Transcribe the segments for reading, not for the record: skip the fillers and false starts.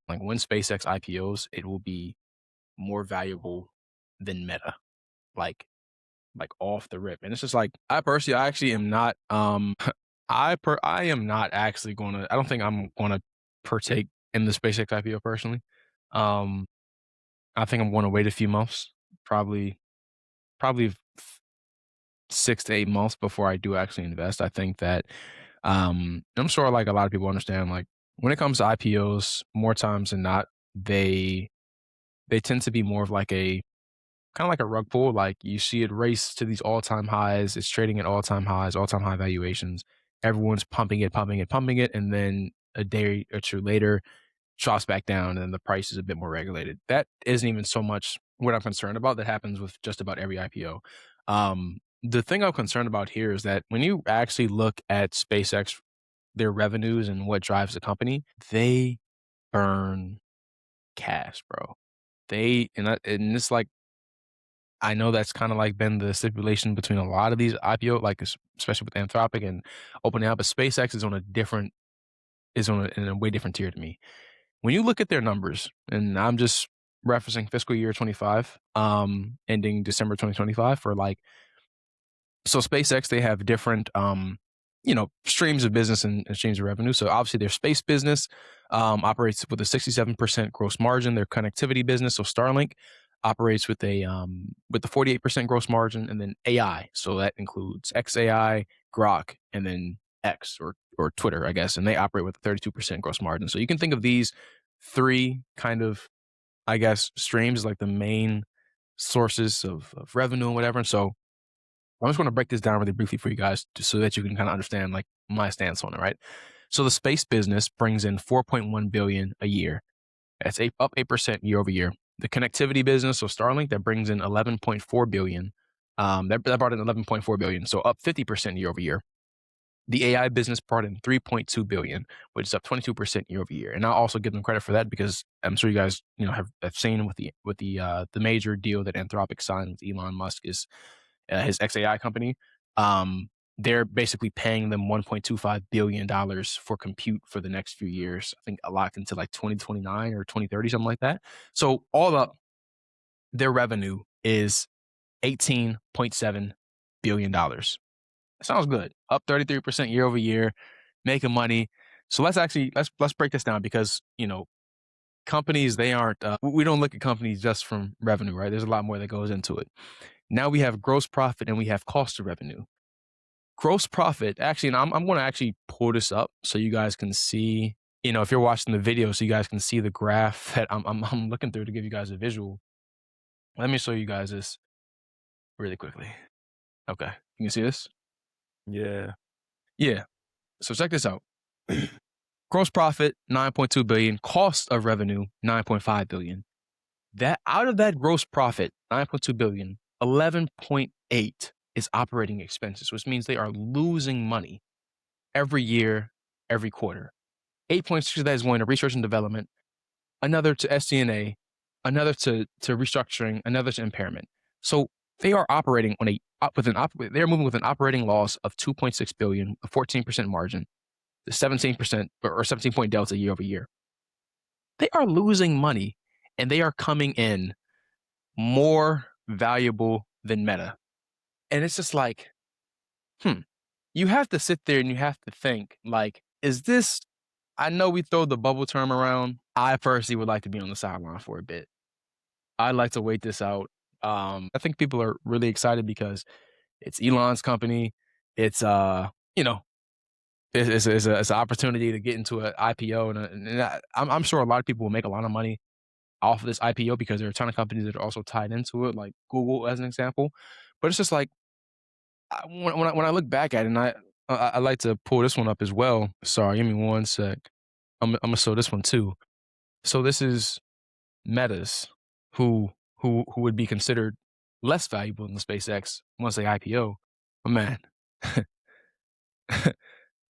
Like when SpaceX IPOs, it will be more valuable than Meta. Like off the rip. And it's just like I actually am not I am not actually gonna I don't think I'm gonna partake in the SpaceX IPO personally. Um I think I'm gonna wait a few months, probably 6 to 8 months before I do actually invest. I think that I'm sure like a lot of people understand, like when it comes to IPOs, more times than not, they tend to be more of like a kind of like a rug pull. Like you see it race to these all-time highs. It's trading at all-time highs, all-time high valuations. Everyone's pumping it, pumping it, pumping it, and then a day or two later, drops back down, and then the price is a bit more regulated. That isn't even so much what I'm concerned about. That happens with just about every IPO. The thing I'm concerned about here is that when you actually look at SpaceX, their revenues and what drives the company, they burn cash, bro. And it's like I know that's kind of like been the stipulation between a lot of these IPO, like especially with Anthropic and OpenAI, but SpaceX is on a different in a way different tier to me. When you look at their numbers, and I'm just referencing fiscal year 25, ending December 2025 for like so SpaceX, they have different streams of business and streams of revenue. So obviously their space business operates with a 67% gross margin. Their connectivity business, so Starlink, operates with the 48% gross margin, and then AI. So that includes XAI, Grok, and then X or Twitter, I guess, and they operate with a 32% gross margin. So you can think of these three kind of, I guess, streams like the main sources of revenue and whatever. And so I'm just going to break this down really briefly for you guys just so that you can kind of understand like my stance on it, right? So the space business brings in 4.1 billion a year. That's up 8% year over year. The connectivity business, so Starlink, that brings in 11.4 billion. That brought in 11.4 billion, so up 50% year over year. The AI business brought in 3.2 billion, which is up 22% year over year. And I'll also give them credit for that because I'm sure you guys, have seen with the major deal that Anthropic signed with Elon Musk is his XAI company. They're basically paying them $1.25 billion for compute for the next few years. I think locked into like 2029 or 2030, something like that. So all up, their revenue is $18.7 billion. Sounds good. Up 33% year over year, making money. So let's break this down because, companies, they aren't, we don't look at companies just from revenue, right? There's a lot more that goes into it. Now we have gross profit and we have cost of revenue. Gross profit, actually, and I'm going to actually pull this up so you guys can see, if you're watching the video, so you guys can see the graph that I'm looking through to give you guys a visual. Let me show you guys this really quickly. Okay. You can see this? Yeah. Yeah. So check this out. Gross profit, 9.2 billion. Cost of revenue, 9.5 billion. That out of that gross profit, 9.2 billion, 11.8 is operating expenses, which means they are losing money every year, every quarter. 8.6 of that is going to research and development, another to SG&A, another to restructuring, another to impairment. So they are operating on they're moving with an operating loss of 2.6 billion, a 14% margin, the 17% or 17-point delta year over year. They are losing money and they are coming in more valuable than Meta. And it's just like, you have to sit there and you have to think, like, is this, I know we throw the bubble term around. I personally would like to be on the sideline for a bit. I'd like to wait this out. I think people are really excited because it's Elon's company. It's, it's an opportunity to get into an IPO. And I'm sure a lot of people will make a lot of money off of this IPO because there are a ton of companies that are also tied into it, like Google as an example. But it's just like, when I look back at it, and I like to pull this one up as well. Sorry, give me one sec. I'm gonna show this one too. So this is Meta's, who would be considered less valuable than the SpaceX once they IPO. But man,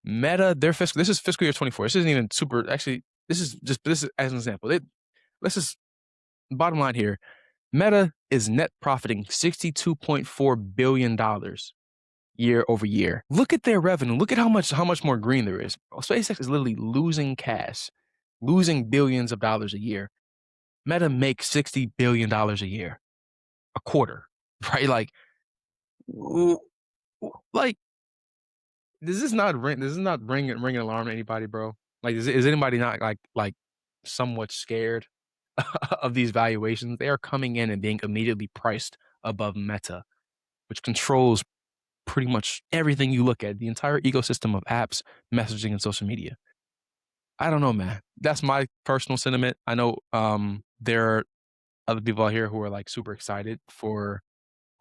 Meta, this is fiscal year 24. This isn't even super. Actually, this is as an example. Let's just bottom line here. Meta is net profiting $62.4 billion year over year. Look at their revenue. Look at how much more green there is. SpaceX is literally losing cash losing billions of dollars a year. Meta makes $60 billion a year, a quarter, right? Like, w- like This is not ring an alarm to anybody, bro. Like, is anybody not like somewhat scared of these valuations? They are coming in and being immediately priced above Meta, which controls pretty much everything you look at, the entire ecosystem of apps, messaging, and social media. I don't know, man. That's my personal sentiment. I know there are other people out here who are like super excited for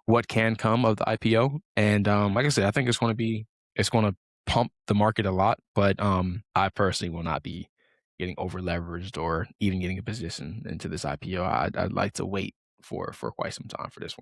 what can come of the IPO. And like I said, I think it's going to pump the market a lot. But I personally will not be getting over leveraged or even getting a position into this IPO. I'd like to wait for quite some time for this one.